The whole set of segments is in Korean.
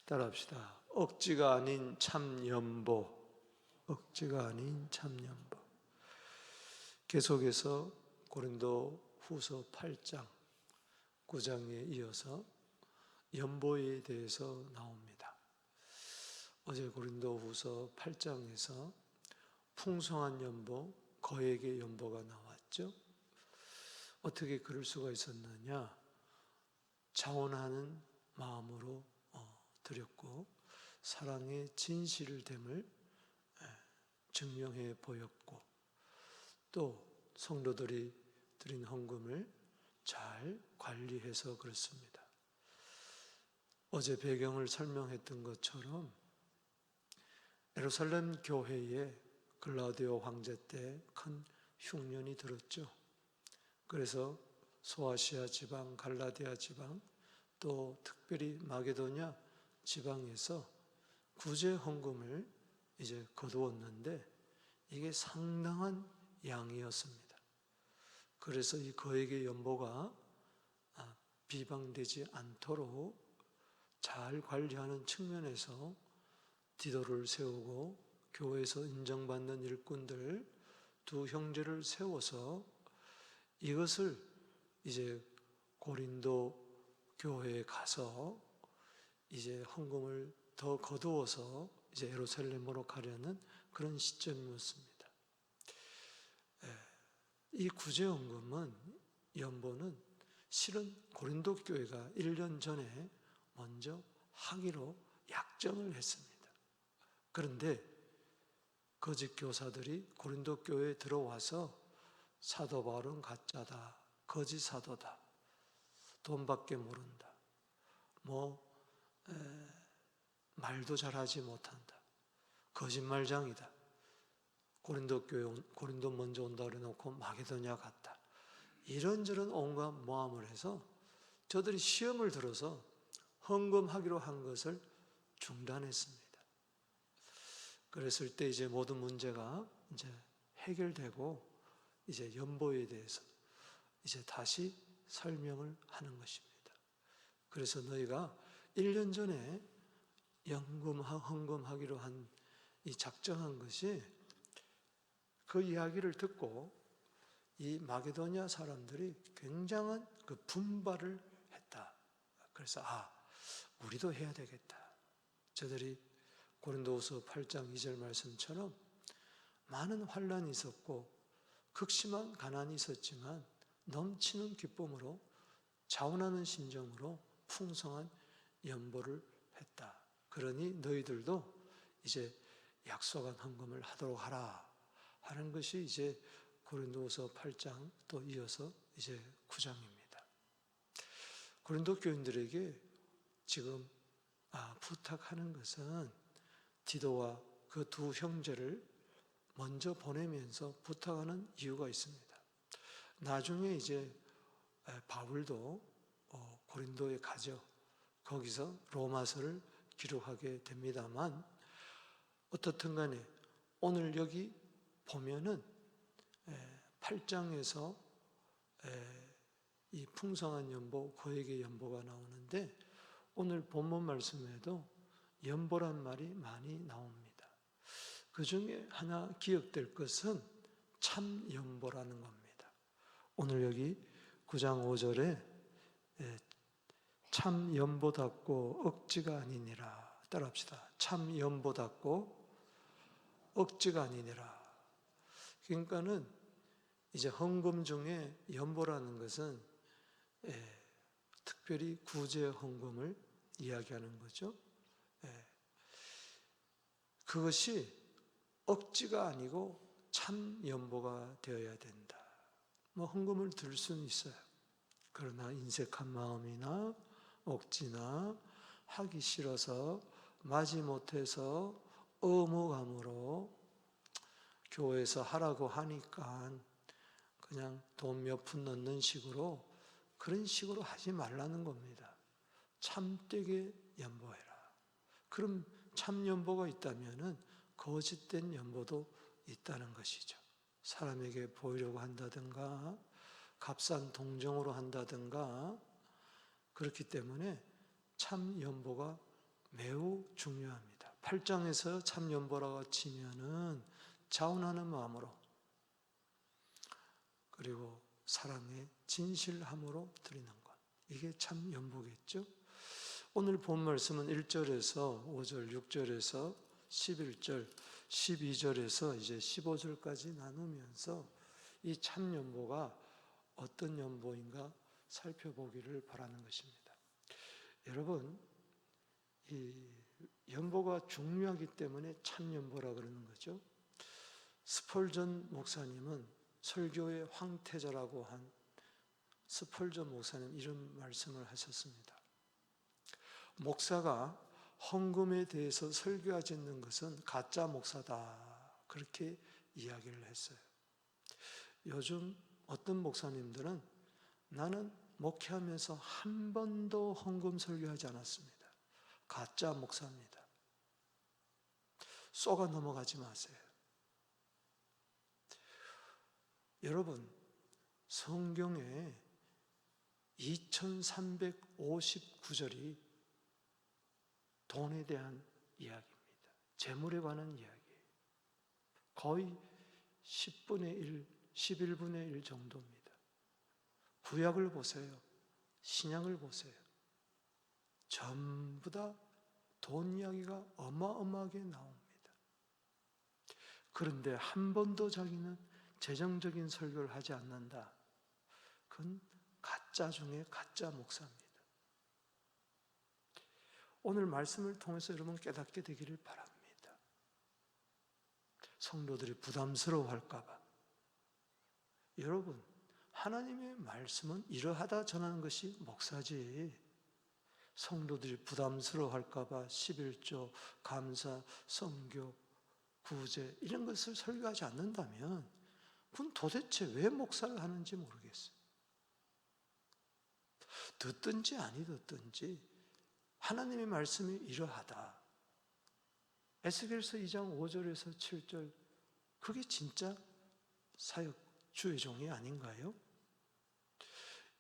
따라합시다. 억지가 아닌 참연보. 억지가 아닌 참연보. 계속해서 고린도 후서 8장 9장에 이어서 연보에 대해서 나옵니다. 어제 고린도 후서 8장에서 풍성한 연보, 거액의 연보가 나왔죠. 어떻게 그럴 수가 있었느냐? 자원하는 마음으로 드렸고 사랑의 진실됨을 증명해 보였고 또 성도들이 드린 헌금을 잘 관리해서 그렇습니다. 어제 배경을 설명했던 것처럼 예루살렘 교회에 글라우디오 황제 때 큰 흉년이 들었죠. 그래서 소아시아 지방, 갈라디아 지방, 또 특별히 마게도냐 지방에서 구제 헌금을 이제 거두었는데 이게 상당한 양이었습니다. 그래서 이 거액의 연보가 비방되지 않도록 잘 관리하는 측면에서 디도를 세우고 교회에서 인정받는 일꾼들 두 형제를 세워서 이것을 이제 고린도 교회에 가서 이제 헌금을 더 거두어서 이제 예루살렘으로 가려는 그런 시점이었습니다. 이 구제헌금은 연보는 실은 고린도 교회가 1년 전에 먼저 하기로 약정을 했습니다. 그런데 거짓 교사들이 고린도 교회에 들어와서 사도 바울은 가짜다, 거짓 사도다, 돈밖에 모른다, 말도 잘하지 못한다, 거짓말장이다, 고린도 먼저 온다 그래놓고 마게도냐 갔다, 이런저런 온갖 모함을 해서 저들이 시험을 들어서 헌금하기로 한 것을 중단했습니다. 그랬을 때 이제 모든 문제가 이제 해결되고 이제 연보에 대해서 이제 다시 설명을 하는 것입니다. 그래서 너희가 1년 전에 헌금하기로 한 이 작정한 것이 그 이야기를 듣고 이 마게도냐 사람들이 굉장한 그 분발을 했다. 그래서 우리도 해야 되겠다. 저들이 고린도후서 8장 2절 말씀처럼 많은 환난이 있었고 극심한 가난이 있었지만 넘치는 기쁨으로 자원하는 심정으로 풍성한 연보를 했다. 그러니 너희들도 이제 약속한 헌금을 하도록 하라 하는 것이 이제 고린도후서 8장 또 이어서 이제 9장입니다. 고린도 교인들에게 지금 부탁하는 것은 디도와 그 두 형제를 먼저 보내면서 부탁하는 이유가 있습니다. 나중에 이제 바울도 고린도에 가죠. 거기서 로마서를 기록하게 됩니다만 어떻든 간에 오늘 여기 보면은 8장에서 이 풍성한 연보, 거액의 연보가 나오는데 오늘 본문 말씀에도 연보란 말이 많이 나옵니다. 그 중에 하나 기억될 것은 참연보라는 겁니다. 오늘 여기 9장 5절에 참연보답고 억지가 아니니라. 따라합시다. 참연보답고 억지가 아니니라. 그러니까는 이제 헌금 중에 연보라는 것은 특별히 구제 헌금을 이야기하는 거죠. 그것이 억지가 아니고 참 연보가 되어야 된다. 헌금을 들 수는 있어요. 그러나 인색한 마음이나 억지나 하기 싫어서 마지 못해서 의무감으로 교회에서 하라고 하니까 그냥 돈 몇 푼 넣는 식으로 그런 식으로 하지 말라는 겁니다. 참되게 연보해라. 그럼 참 연보가 있다면은 거짓된 연보도 있다는 것이죠. 사람에게 보이려고 한다든가 값싼 동정으로 한다든가 그렇기 때문에 참 연보가 매우 중요합니다. 8장에서 참 연보라고 치면은 자원하는 마음으로, 그리고 사랑의 진실함으로 드리는 것, 이게 참 연보겠죠. 오늘 본 말씀은 1절에서 5절, 6절에서 11절, 12절에서 이제 15절까지 나누면서 이 참 연보가 어떤 연보인가 살펴보기를 바라는 것입니다. 여러분, 이 연보가 중요하기 때문에 참 연보라 그러는 거죠. 스펄전 목사님은 설교의 황태자라고 한 스펄전 목사님 이런 말씀을 하셨습니다. 목사가 헌금에 대해서 설교하지 않는 것은 가짜 목사다, 그렇게 이야기를 했어요. 요즘 어떤 목사님들은 나는 목회하면서 한 번도 헌금 설교하지 않았습니다, 가짜 목사입니다. 쏘가 넘어가지 마세요. 여러분, 성경에 2359절이 돈에 대한 이야기입니다. 재물에 관한 이야기예요. 거의 10분의 1, 11분의 1 정도입니다. 구약을 보세요. 신약을 보세요. 전부 다 돈 이야기가 어마어마하게 나옵니다. 그런데 한 번도 자기는 재정적인 설교를 하지 않는다. 그건 가짜 중에 가짜 목사입니다. 오늘 말씀을 통해서 여러분 깨닫게 되기를 바랍니다. 성도들이 부담스러워할까 봐. 여러분, 하나님의 말씀은 이러하다 전하는 것이 목사지, 성도들이 부담스러워할까 봐 11조, 감사, 선교, 구제 이런 것을 설교하지 않는다면 그건 도대체 왜 목사를 하는지 모르겠어요. 듣든지 아니 듣든지 하나님의 말씀이 이러하다. 에스겔서 2장 5절에서 7절, 그게 진짜 사역 주의 종이 아닌가요?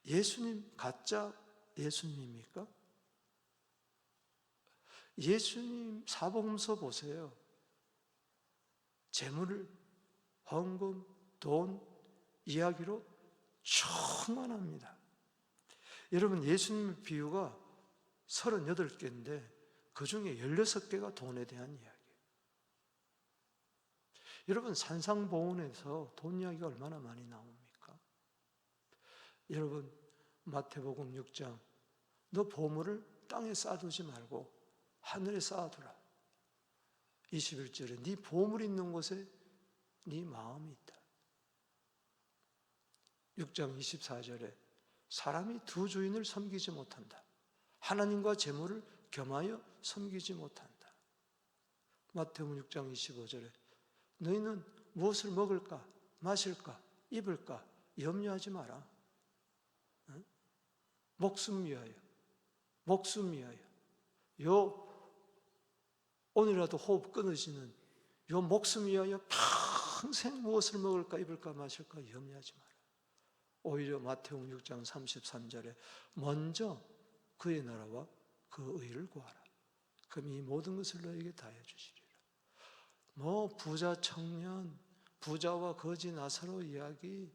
예수님 가짜 예수님입니까? 예수님 사복음서 보세요. 재물을, 헌금, 돈 이야기로 충만합니다. 여러분, 예수님의 비유가 38개인데 그 중에 16개가 돈에 대한 이야기예요. 여러분, 산상보훈에서 돈 이야기가 얼마나 많이 나옵니까? 여러분, 마태복음 6장, 너 보물을 땅에 쌓아두지 말고 하늘에 쌓아두라. 21절에 네 보물이 있는 곳에 네 마음이 있다. 6장 24절에 사람이 두 주인을 섬기지 못한다. 하나님과 재물을 겸하여 섬기지 못한다. 마태복음 6장 25절에 너희는 무엇을 먹을까, 마실까, 입을까 염려하지 마라. 목숨 위하여, 목숨 위하여. 오늘이라도 호흡 끊어지는 요 목숨 위하여 평생 무엇을 먹을까, 입을까, 마실까 염려하지 마라. 오히려 마태복음 6장 33절에 먼저 그의 나라와 그 의를 구하라. 그럼 이 모든 것을 너에게 다해 주시리라. 뭐 부자 청년, 부자와 거지 나사로 이야기,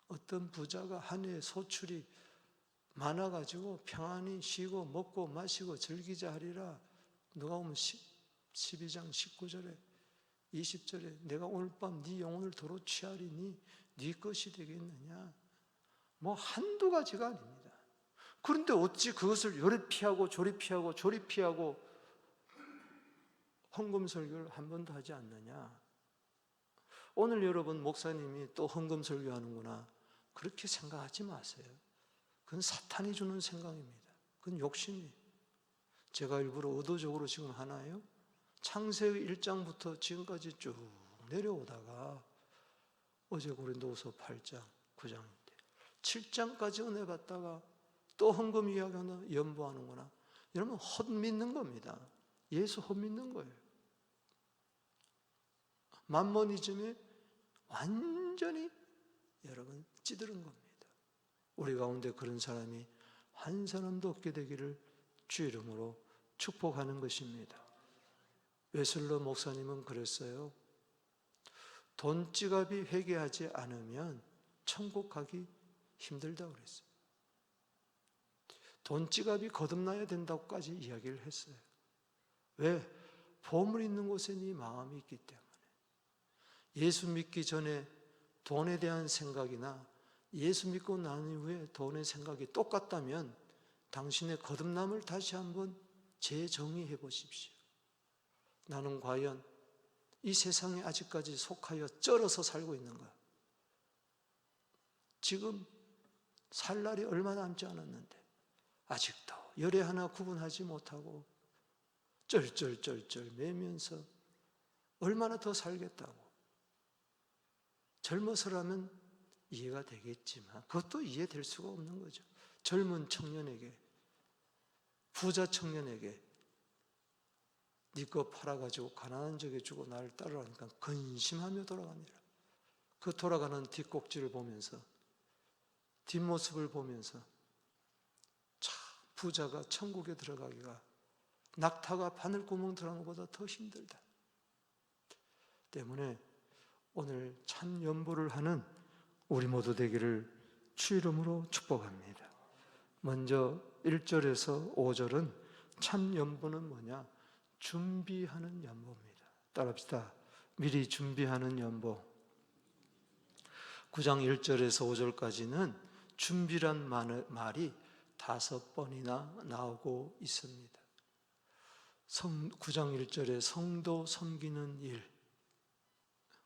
어떤 부자가 한 해에 소출이 많아가지고 평안히 쉬고 먹고 마시고 즐기자 하리라. 누가 보면 12장 19절에 20절에 내가 오늘 밤 네 영혼을 도로 취하리니 네 것이 되겠느냐. 뭐 한두 가지가 아닙니다. 그런데 어찌 그것을 요리 피하고 조리 피하고 조리 피하고 헌금 설교를 한 번도 하지 않느냐. 오늘 여러분 목사님이 또 헌금 설교하는구나, 그렇게 생각하지 마세요. 그건 사탄이 주는 생각입니다. 그건 욕심이에요. 제가 일부러 의도적으로 지금 하나요? 창세기 1장부터 지금까지 쭉 내려오다가 어제 고린도후서 8장, 9장인데 7장까지 은혜 받다가 또 헌금 이야기하나 연보하는구나. 여러분 헛믿는 겁니다. 예수 헛믿는 거예요. 만모니즘에 완전히 여러분 찌들은 겁니다. 우리 가운데 그런 사람이 한 사람도 없게 되기를 주 이름으로 축복하는 것입니다. 웨슬러 목사님은 그랬어요. 돈지갑이 회개하지 않으면 천국 가기 힘들다고 그랬어요. 돈지갑이 거듭나야 된다고까지 이야기를 했어요. 왜? 보물 있는 곳에 네 마음이 있기 때문에. 예수 믿기 전에 돈에 대한 생각이나 예수 믿고 난 이후에 돈의 생각이 똑같다면 당신의 거듭남을 다시 한번 재정의해 보십시오. 나는 과연 이 세상에 아직까지 속하여 쩔어서 살고 있는가? 지금 살 날이 얼마 남지 않았는데 아직도 열에 하나 구분하지 못하고 쩔쩔쩔쩔 매면서 얼마나 더 살겠다고. 젊어서라면 이해가 되겠지만 그것도 이해될 수가 없는 거죠. 젊은 청년에게, 부자 청년에게 네 거 팔아가지고 가난한 적에 주고 나를 따르라니까 근심하며 돌아가니라. 그 돌아가는 뒷꼭지를 보면서, 뒷모습을 보면서 참 부자가 천국에 들어가기가 낙타가 바늘구멍 들어가는 것보다 더 힘들다. 때문에 오늘 참 연보를 하는 우리 모두 되기를 주 이름으로 축복합니다. 먼저 1절에서 5절은 참 연보는 뭐냐? 준비하는 연보입니다. 따라합시다. 미리 준비하는 연보. 9장 1절에서 5절까지는 준비란 말이 5번이나 나오고 있습니다. 9장 1절에 성도 섬기는 일,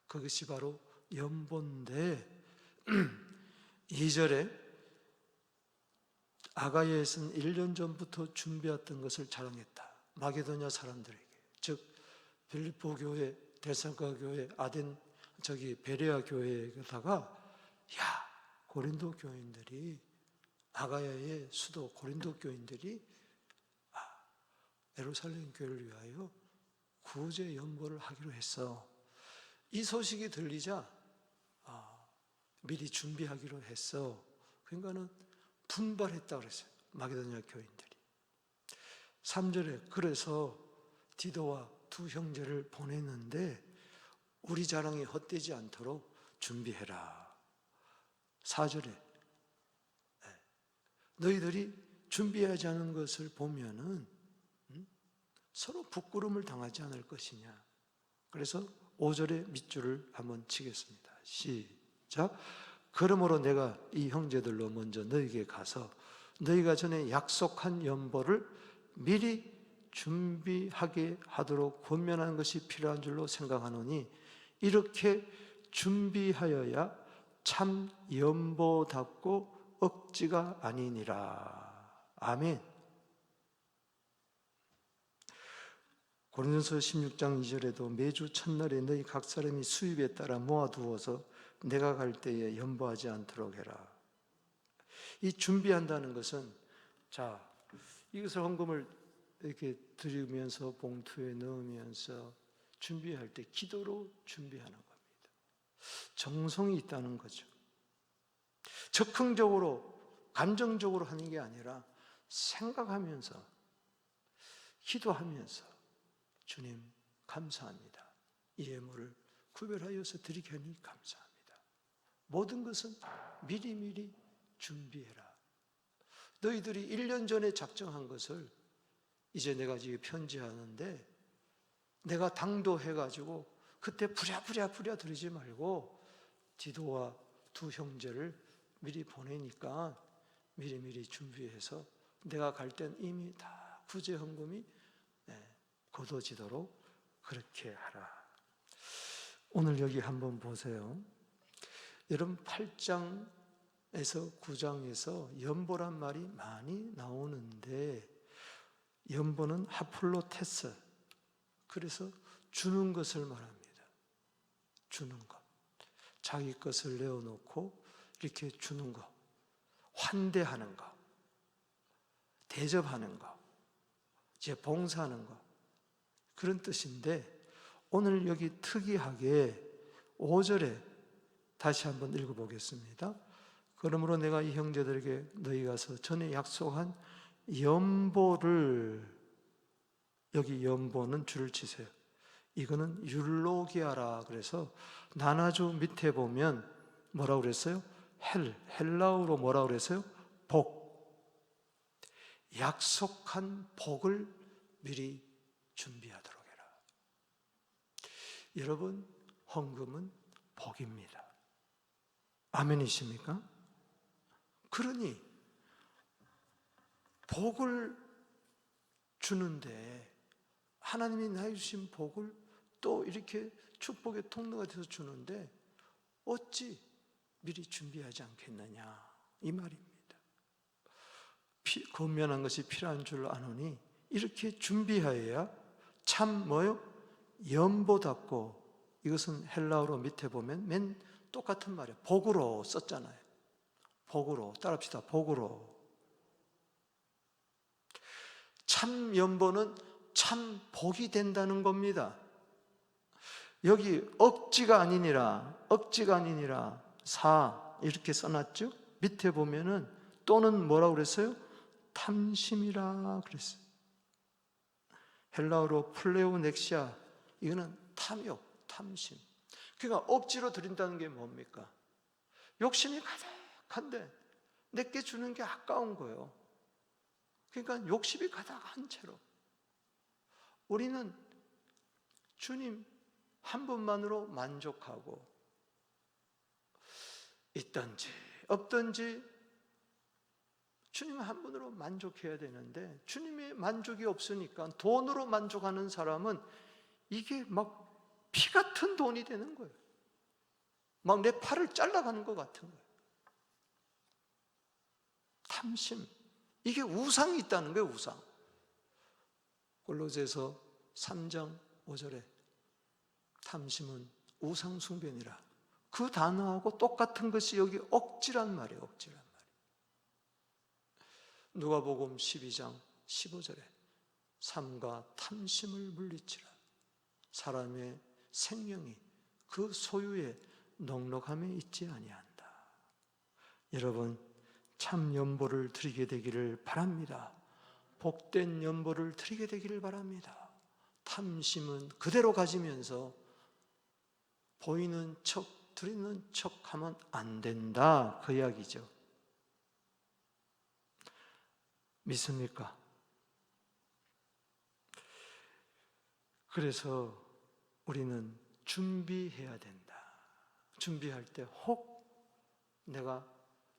그것이 바로 연보인데 2절에 아가야에서는 1년 전부터 준비했던 것을 자랑했다. 마게도냐 사람들에게, 즉 빌립보 교회, 데살로니가 교회, 베레아 교회에다가 고린도 교인들이, 아가야의 수도 고린도 교인들이 예루살렘 교회를 위하여 구제 연보를 하기로 했어. 이 소식이 들리자 미리 준비하기로 했어. 그러니까는 분발했다고 그랬어요. 마게도냐 교인들이. 3절에 그래서 디도와 두 형제를 보냈는데 우리 자랑이 헛되지 않도록 준비해라. 4절에 너희들이 준비하지 않은 것을 보면은 서로 부끄러움을 당하지 않을 것이냐. 그래서 5절의 밑줄을 한번 치겠습니다. 시작. 그러므로 내가 이 형제들로 먼저 너희에게 가서 너희가 전에 약속한 연보를 미리 준비하게 하도록 권면하는 것이 필요한 줄로 생각하노니 이렇게 준비하여야 참 연보답고 억지가 아니니라. 아멘. 고린도서 16장 2절에도 매주 첫날에 너희 각 사람이 수입에 따라 모아두어서 내가 갈 때에 연보하지 않도록 해라. 이 준비한다는 것은, 이것을 헌금을 이렇게 드리면서 봉투에 넣으면서 준비할 때 기도로 준비하는 겁니다. 정성이 있다는 거죠. 적극적으로, 감정적으로 하는 게 아니라 생각하면서, 기도하면서 주님 감사합니다. 이 예물을 구별하여서 드리게 하니 감사합니다. 모든 것은 미리미리 준비해라. 너희들이 1년 전에 작정한 것을 이제 내가 지금 편지하는데 내가 당도해가지고 그때 부랴부랴 드리지 말고 디도와 두 형제를 미리 보내니까 미리미리 준비해서 내가 갈 땐 이미 다 구제 헌금이 거둬지도록 그렇게 하라. 오늘 여기 한번 보세요. 여러분 8장에서 9장에서 연보란 말이 많이 나오는데 연보는 하플로테스, 그래서 주는 것을 말합니다. 주는 것. 자기 것을 내어놓고 이렇게 주는 것. 환대하는 것. 대접하는 것. 이제 봉사하는 것. 그런 뜻인데 오늘 여기 특이하게 5절에 다시 한번 읽어보겠습니다. 그러므로 내가 이 형제들에게 너희 가서 전에 약속한 연보를, 여기 연보는 줄을 치세요. 이거는 율로기아라 그래서 나나주 밑에 보면 뭐라고 그랬어요? 헬라어로 뭐라고 그랬어요? 복. 약속한 복을 미리 준비하도록 해라. 여러분, 헌금은 복입니다. 아멘이십니까? 그러니 복을 주는데 하나님이 나에게 주신 복을 또 이렇게 축복의 통로가 돼서 주는데 어찌 미리 준비하지 않겠느냐, 이 말입니다. 건면한 것이 필요한 줄 아노니 이렇게 준비하여야 참 뭐요? 연보답고, 이것은 헬라어로 밑에 보면 맨 똑같은 말이에요. 복으로 썼잖아요. 복으로, 따라합시다. 복으로. 참 연보는 참 복이 된다는 겁니다. 여기 억지가 아니니라 사 이렇게 써놨죠? 밑에 보면은 또는 뭐라고 그랬어요? 탐심이라 그랬어요. 헬라어로 플레오넥시아, 이거는 탐욕, 탐심. 그러니까 억지로 드린다는 게 뭡니까? 욕심이 가득한데 내게 주는 게 아까운 거예요. 그러니까 욕심이 가득한 채로 우리는 주님 한 분만으로 만족하고, 있든지 없든지 주님 한 분으로 만족해야 되는데 주님의 만족이 없으니까 돈으로 만족하는 사람은 이게 막 피 같은 돈이 되는 거예요. 막 내 팔을 잘라가는 것 같은 거예요. 탐심, 이게 우상이 있다는 거예요. 우상. 골로새서 3장 5절에 탐심은 우상 숭배니라, 그 단어하고 똑같은 것이 여기 억지란 말이에요. 억지란 말이에요. 누가복음 12장 15절에 삼가 탐심을 물리치라, 사람의 생명이 그 소유의 넉넉함에 있지 아니한다. 여러분, 참 연보를 드리게 되기를 바랍니다. 복된 연보를 드리게 되기를 바랍니다. 탐심은 그대로 가지면서 보이는 척, 드리는 척 하면 안 된다, 그 이야기죠. 믿습니까? 그래서 우리는 준비해야 된다. 준비할 때 혹 내가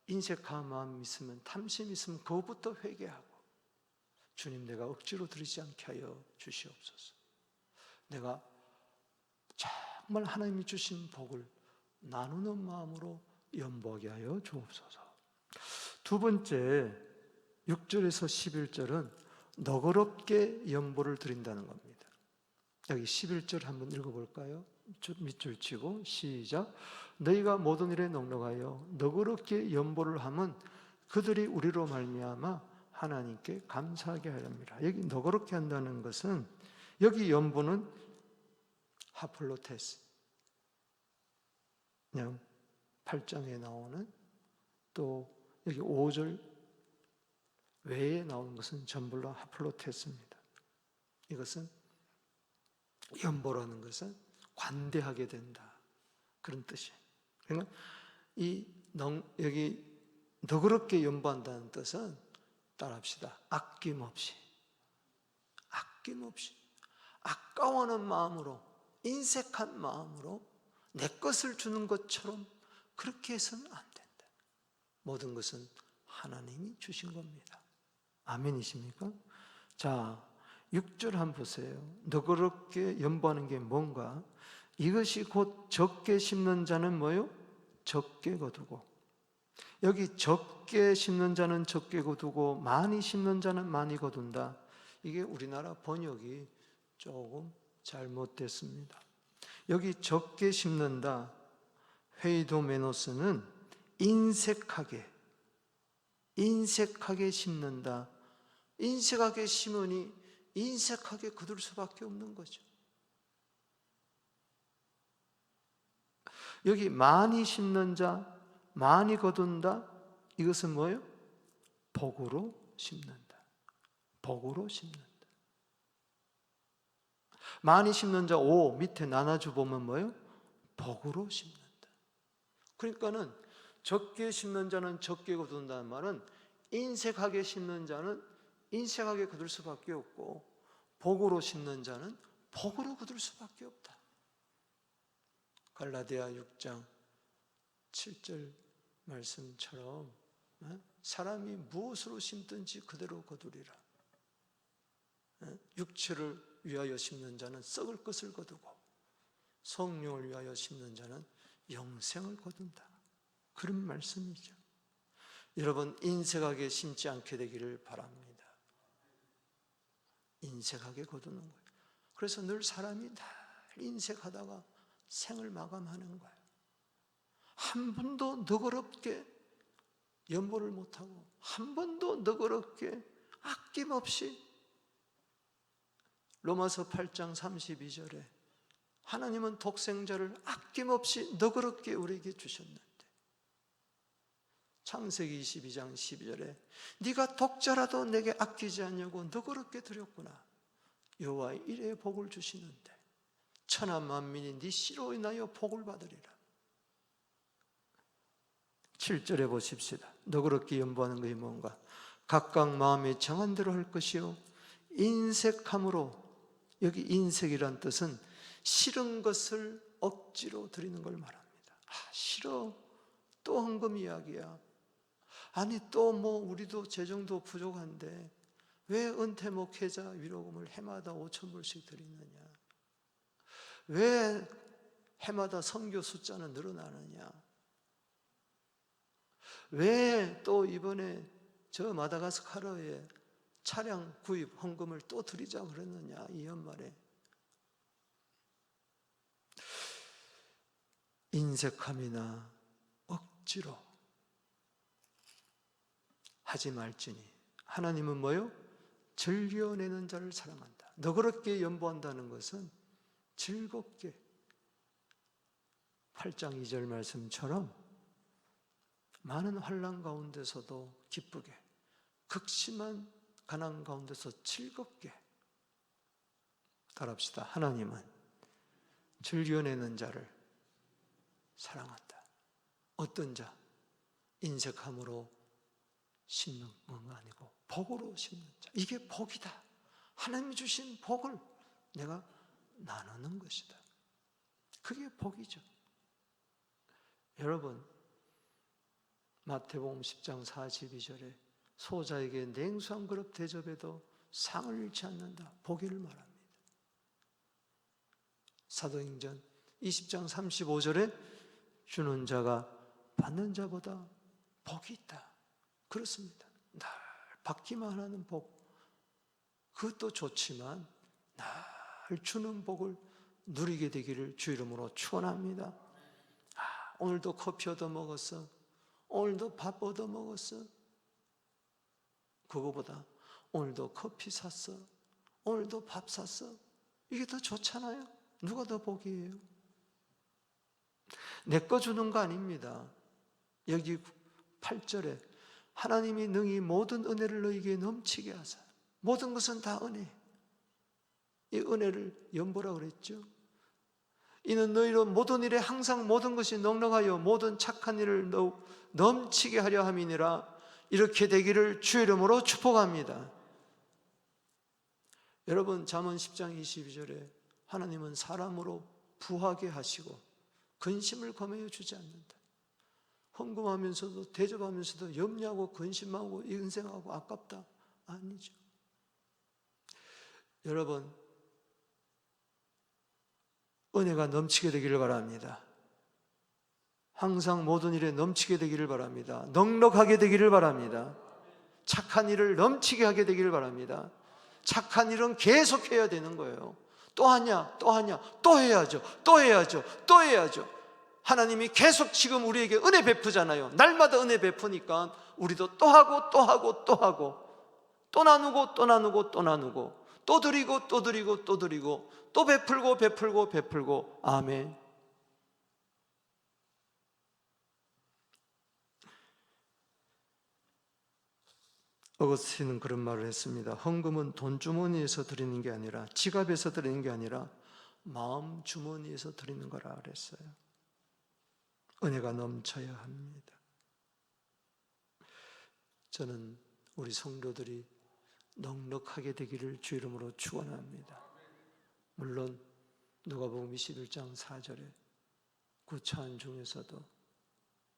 인색한 마음이 있으면, 탐심이 있으면 그것부터 회개하고, 주님 내가 억지로 드리지 않게 하여 주시옵소서. 내가 정말 하나님이 주신 복을 나누는 마음으로 연보하게 하여 주옵소서. 두 번째, 6절에서 11절은 너그럽게 연보를 드린다는 겁니다. 여기 11절 한번 읽어볼까요? 밑줄 치고 시작. 너희가 모든 일에 넉넉하여 너그럽게 연보를 하면 그들이 우리로 말미암아 하나님께 감사하게 하렵니다. 여기 너그럽게 한다는 것은, 여기 연보는 하플로테스, 그냥 8장에 나오는, 또 여기 5절 외에 나오는 것은 전부 다 하플로테스입니다. 이것은 연보라는 것은 관대하게 된다, 그런 뜻이에요. 그러니까 여기 너그럽게 연보한다는 뜻은, 따라합시다. 아낌없이 아까워하는 마음으로, 인색한 마음으로 내 것을 주는 것처럼 그렇게 해서는 안 된다. 모든 것은 하나님이 주신 겁니다. 아멘이십니까? 자, 6절 한번 보세요. 너그럽게 연보하는 게 뭔가? 이것이 곧 적게 심는 자는 뭐요? 적게 거두고. 여기 적게 심는 자는 적게 거두고 많이 심는 자는 많이 거둔다. 이게 우리나라 번역이 조금 잘못됐습니다. 여기 적게 심는다, 헤이도메노스는 인색하게 심는다. 인색하게 심으니 인색하게 거둘 수밖에 없는 거죠. 여기 많이 심는 자, 많이 거둔다, 이것은 뭐예요? 복으로 심는다. 복으로 심는다. 많이 심는 자 5 밑에 나눠줘 보면 뭐예요? 복으로 심는다. 그러니까는 적게 심는 자는 적게 거둔다는 말은 인색하게 심는 자는 인색하게 거둘 수밖에 없고 복으로 심는 자는 복으로 거둘 수밖에 없다. 갈라디아 6장 7절 말씀처럼 사람이 무엇으로 심든지 그대로 거두리라. 육체를 위하여 심는 자는 썩을 것을 거두고 성령을 위하여 심는 자는 영생을 거둔다. 그런 말씀이죠. 여러분, 인색하게 심지 않게 되기를 바랍니다. 인색하게 거두는 거예요. 그래서 늘 사람이 다 인색하다가 생을 마감하는 거예요. 한 번도 너그럽게 연보를 못하고 한 번도 너그럽게 아낌없이 로마서 8장 32절에 하나님은 독생자를 아낌없이 너그럽게 우리에게 주셨는데 창세기 22장 12절에 네가 독자라도 내게 아끼지 않냐고 너그럽게 드렸구나. 여호와의 이레의 복을 주시는데 천하 만민이 네 씨로 인하여 복을 받으리라. 7절에 보십시다. 너그럽게 연보하는 것이 뭔가? 각각 마음에 정한 대로 할 것이요 인색함으로, 여기 인색이란 뜻은 싫은 것을 억지로 드리는 걸 말합니다. 싫어, 또 헌금 이야기야. 아니 또 우리도 재정도 부족한데 왜 은퇴 목회자 위로금을 해마다 5,000불씩 드리느냐? 왜 해마다 선교 숫자는 늘어나느냐? 왜 또 이번에 저 마다가스카르에 차량 구입 헌금을 또 드리자 그랬느냐? 이 연말에 인색함이나 억지로 하지 말지니 하나님은 뭐요? 즐겨내는 자를 사랑한다. 너그럽게 연보한다는 것은 즐겁게 8장 2절 말씀처럼 많은 환난 가운데서도 기쁘게, 극심한 가난 가운데서 즐겁게 따라합시다. 하나님은 즐겨내는 자를 사랑한다. 어떤 자? 인색함으로 심는 건 아니고 복으로 심는 자. 이게 복이다. 하나님이 주신 복을 내가 나누는 것이다. 그게 복이죠. 여러분, 마태복음 10장 42절에 소자에게 냉수 한 그릇 대접해도 상을 잃지 않는다. 복이를 말합니다. 사도행전 20장 35절에 주는 자가 받는 자보다 복이 있다. 그렇습니다. 날 받기만 하는 복, 그것도 좋지만 날 주는 복을 누리게 되기를 주 이름으로 축원합니다. 오늘도 커피 얻어 먹었어. 오늘도 밥 얻어 먹었어. 그거보다 오늘도 커피 샀어. 오늘도 밥 샀어. 이게 더 좋잖아요. 누가 더 복이에요? 내 거 주는 거 아닙니다. 여기 8절에 하나님이 능히 모든 은혜를 너희에게 넘치게 하사. 모든 것은 다 은혜. 이 은혜를 연보라 그랬죠. 이는 너희로 모든 일에 항상 모든 것이 넉넉하여 모든 착한 일을 넘치게 하려 함이니라. 이렇게 되기를 주 이름으로 축복합니다. 여러분, 잠언 10장 22절에 하나님은 사람으로 부하게 하시고 근심을 검해여 주지 않는다. 헌금하면서도 대접하면서도 염려하고 근심하고 인생하고 아깝다. 아니죠. 여러분, 은혜가 넘치게 되기를 바랍니다. 항상 모든 일에 넘치게 되기를 바랍니다. 넉넉하게 되기를 바랍니다. 착한 일을 넘치게 하게 되기를 바랍니다. 착한 일은 계속해야 되는 거예요. 또 하냐, 또 하냐, 또 해야죠, 또 해야죠, 또 해야죠. 하나님이 계속 지금 우리에게 은혜 베푸잖아요. 날마다 은혜 베푸니까 우리도 또 하고 또 하고 또 하고 또 나누고 또 나누고 또 나누고 또 드리고 또 드리고 또 드리고 또 베풀고 베풀고 베풀고. 아멘. 어거스틴은 그런 말을 했습니다. 헌금은 돈 주머니에서 드리는 게 아니라, 지갑에서 드리는 게 아니라 마음 주머니에서 드리는 거라 그랬어요. 은혜가 넘쳐야 합니다. 저는 우리 성도들이 넉넉하게 되기를 주 이름으로 축원합니다. 물론 누가복음 21장 4절에 구차한 중에서도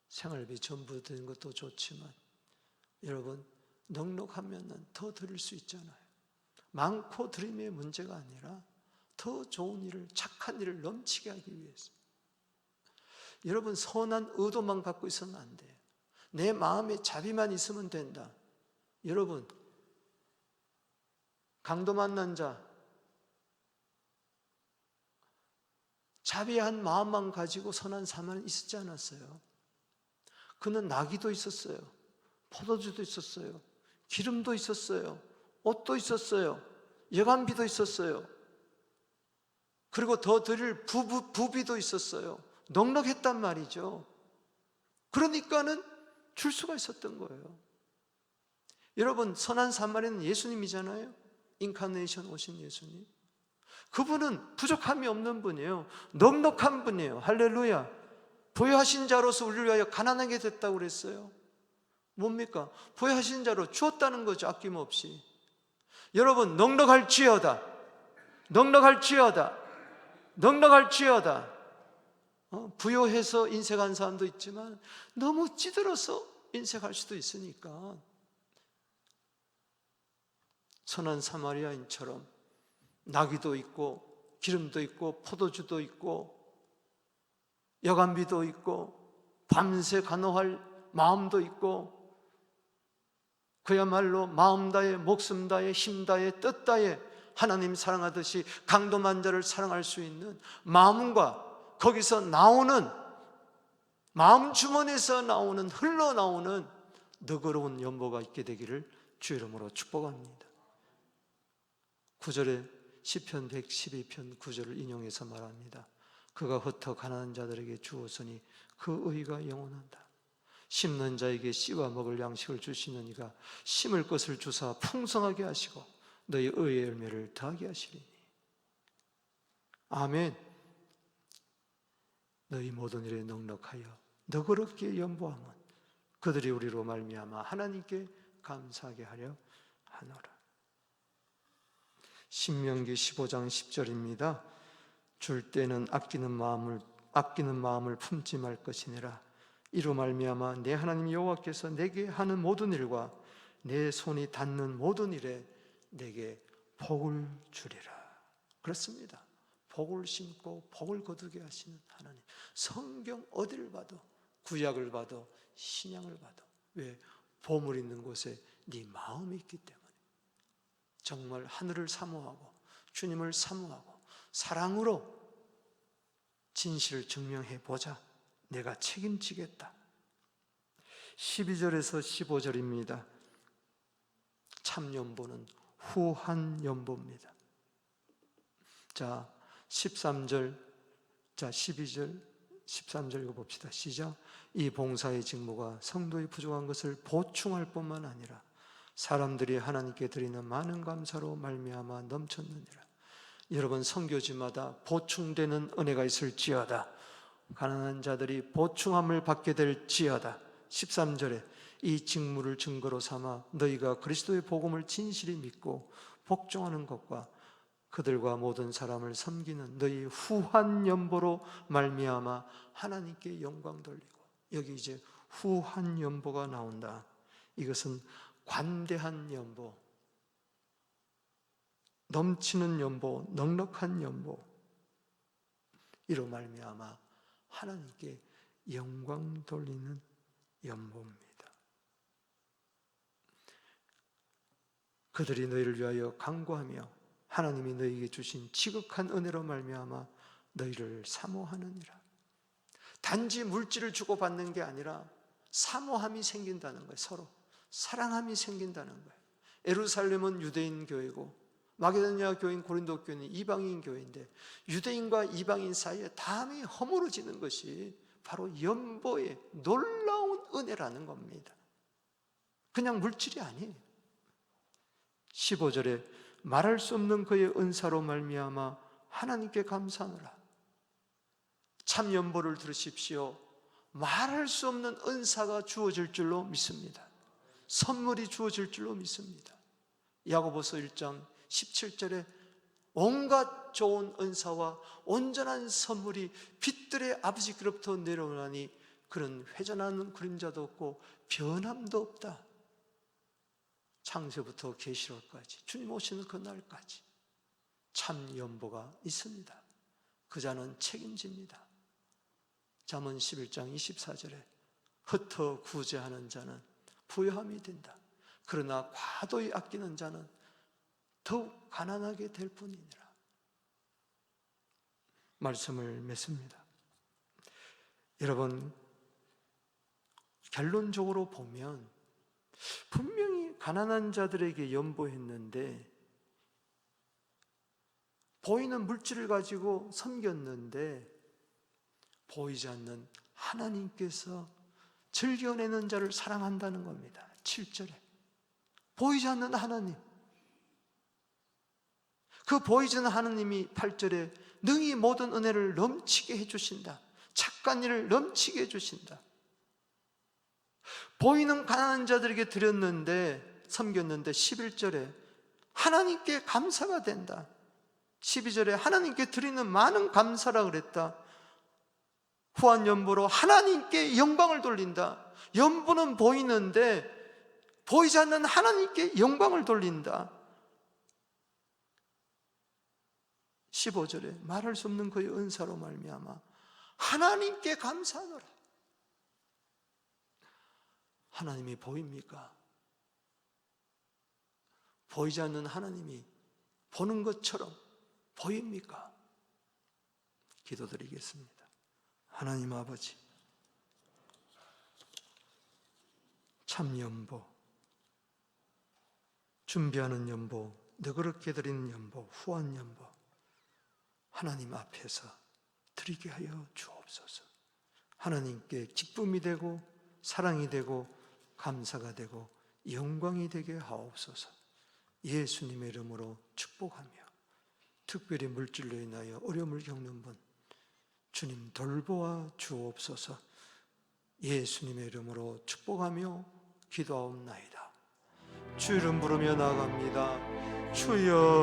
생활비 전부 드는 것도 좋지만, 여러분 넉넉하면 더 드릴 수 있잖아요. 많고 드림의 문제가 아니라 더 좋은 일을, 착한 일을 넘치게 하기 위해서. 여러분 선한 의도만 갖고 있으면 안 돼요. 내 마음에 자비만 있으면 된다. 여러분 강도 만난 자, 자비한 마음만 가지고 선한 사람은 있었지 않았어요? 그는 나귀도 있었어요. 포도주도 있었어요. 기름도 있었어요. 옷도 있었어요. 여간비도 있었어요. 그리고 더 드릴 부비도 있었어요. 넉넉했단 말이죠. 그러니까는 줄 수가 있었던 거예요. 여러분 선한 사마리아는 예수님이잖아요. 인카네이션 오신 예수님. 그분은 부족함이 없는 분이에요. 넉넉한 분이에요. 할렐루야. 부여하신 자로서 우리를 위하여 가난하게 됐다고 그랬어요. 뭡니까? 부여하신 자로 주었다는 거죠. 아낌없이. 여러분 넉넉할지어다, 넉넉할지어다, 넉넉할지어다. 부여해서 인색한 사람도 있지만 너무 찌들어서 인색할 수도 있으니까 선한 사마리아인처럼 나귀도 있고 기름도 있고 포도주도 있고 여간비도 있고 밤새 간호할 마음도 있고, 그야말로 마음 다해 목숨 다해 힘 다해 뜻 다해 하나님 사랑하듯이 강도만 자를 사랑할 수 있는 마음과, 거기서 나오는 마음 주머니에서 나오는, 흘러나오는 너그러운 연보가 있게 되기를 주 이름으로 축복합니다. 9절에 시편 112편 9절을 인용해서 말합니다. 그가 흩어 가난한 자들에게 주었으니 그 의가 영원한다. 심는 자에게 씨와 먹을 양식을 주시는 이가 심을 것을 주사 풍성하게 하시고 너희 의의 열매를 더하게 하시리니. 아멘. 너희 모든 일에 넉넉하여 너그럽게 연보함은 그들이 우리로 말미암아 하나님께 감사하게 하려 하노라. 신명기 15장 10절입니다. 줄 때는 아끼는 마음을 품지 말 것이니라. 이로 말미암아 내 하나님 여호와께서 내게 하는 모든 일과 내 손이 닿는 모든 일에 내게 복을 주리라. 그렇습니다. 복을 심고 복을 거두게 하시는 하나님. 성경 어디를 봐도, 구약을 봐도 신약을 봐도, 왜? 보물 있는 곳에 네 마음이 있기 때문에. 정말 하늘을 사모하고 주님을 사모하고 사랑으로 진실을 증명해 보자. 내가 책임지겠다. 12절에서 15절입니다. 참 연보는 후한 연보입니다. 자, 13절, 자 12절, 13절 읽어봅시다. 시작. 이 봉사의 직무가 성도의 부족한 것을 보충할 뿐만 아니라 사람들이 하나님께 드리는 많은 감사로 말미암아 넘쳤느니라. 여러분 선교지마다 보충되는 은혜가 있을지어다. 가난한 자들이 보충함을 받게 될지어다. 13절에 이 직무를 증거로 삼아 너희가 그리스도의 복음을 진실히 믿고 복종하는 것과 그들과 모든 사람을 섬기는 너희 후한 연보로 말미암아 하나님께 영광 돌리고. 여기 이제 후한 연보가 나온다. 이것은 관대한 연보, 넘치는 연보, 넉넉한 연보. 이로 말미암아 하나님께 영광 돌리는 연보입니다. 그들이 너희를 위하여 간구하며 하나님이 너희에게 주신 지극한 은혜로 말미암아 너희를 사모하느니라. 단지 물질을 주고받는 게 아니라 사모함이 생긴다는 거예요. 서로 사랑함이 생긴다는 거예요. 예루살렘은 유대인 교회고 마게도냐 교인, 고린도 교회는 이방인 교회인데 유대인과 이방인 사이에 담이 허물어지는 것이 바로 연보의 놀라운 은혜라는 겁니다. 그냥 물질이 아니에요. 15절에 말할 수 없는 그의 은사로 말미암아 하나님께 감사하노라. 참 연보를 들으십시오. 말할 수 없는 은사가 주어질 줄로 믿습니다. 선물이 주어질 줄로 믿습니다. 야고보서 1장 17절에 온갖 좋은 은사와 온전한 선물이 빛들의 아버지께로부터 내려오나니 그런 회전하는 그림자도 없고 변함도 없다. 창세부터 계시록까지 주님 오시는 그날까지 참 연보가 있습니다. 그 자는 책임집니다. 잠언 11장 24절에 흩어 구제하는 자는 부요함이 된다. 그러나 과도히 아끼는 자는 더욱 가난하게 될 뿐이니라. 말씀을 맺습니다. 여러분, 결론적으로 보면 분명히 가난한 자들에게 연보했는데 보이는 물질을 가지고 섬겼는데 보이지 않는 하나님께서 즐겨내는 자를 사랑한다는 겁니다. 7절에 보이지 않는 하나님, 그 보이지 않는 하나님이 8절에 능히 모든 은혜를 넘치게 해주신다. 착한 일을 넘치게 해주신다. 보이는 가난한 자들에게 드렸는데 섬겼는데 11절에 하나님께 감사가 된다. 12절에 하나님께 드리는 많은 감사라 그랬다. 후한 연보로 하나님께 영광을 돌린다. 연보는 보이는데 보이지 않는 하나님께 영광을 돌린다. 15절에 말할 수 없는 그의 은사로 말미암아 하나님께 감사하노라. 하나님이 보입니까? 보이지 않는 하나님이 보는 것처럼 보입니까? 기도드리겠습니다. 하나님 아버지, 참 연보, 준비하는 연보, 너그럽게 드리는 연보, 후한 연보, 하나님 앞에서 드리게 하여 주옵소서. 하나님께 기쁨이 되고 사랑이 되고 감사가 되고 영광이 되게 하옵소서. 예수님의 이름으로 축복하며 특별히 물질로 인하여 어려움을 겪는 분 주님 돌보아 주옵소서. 예수님의 이름으로 축복하며 기도하옵나이다. 주 이름 부르며 나아갑니다. 주여.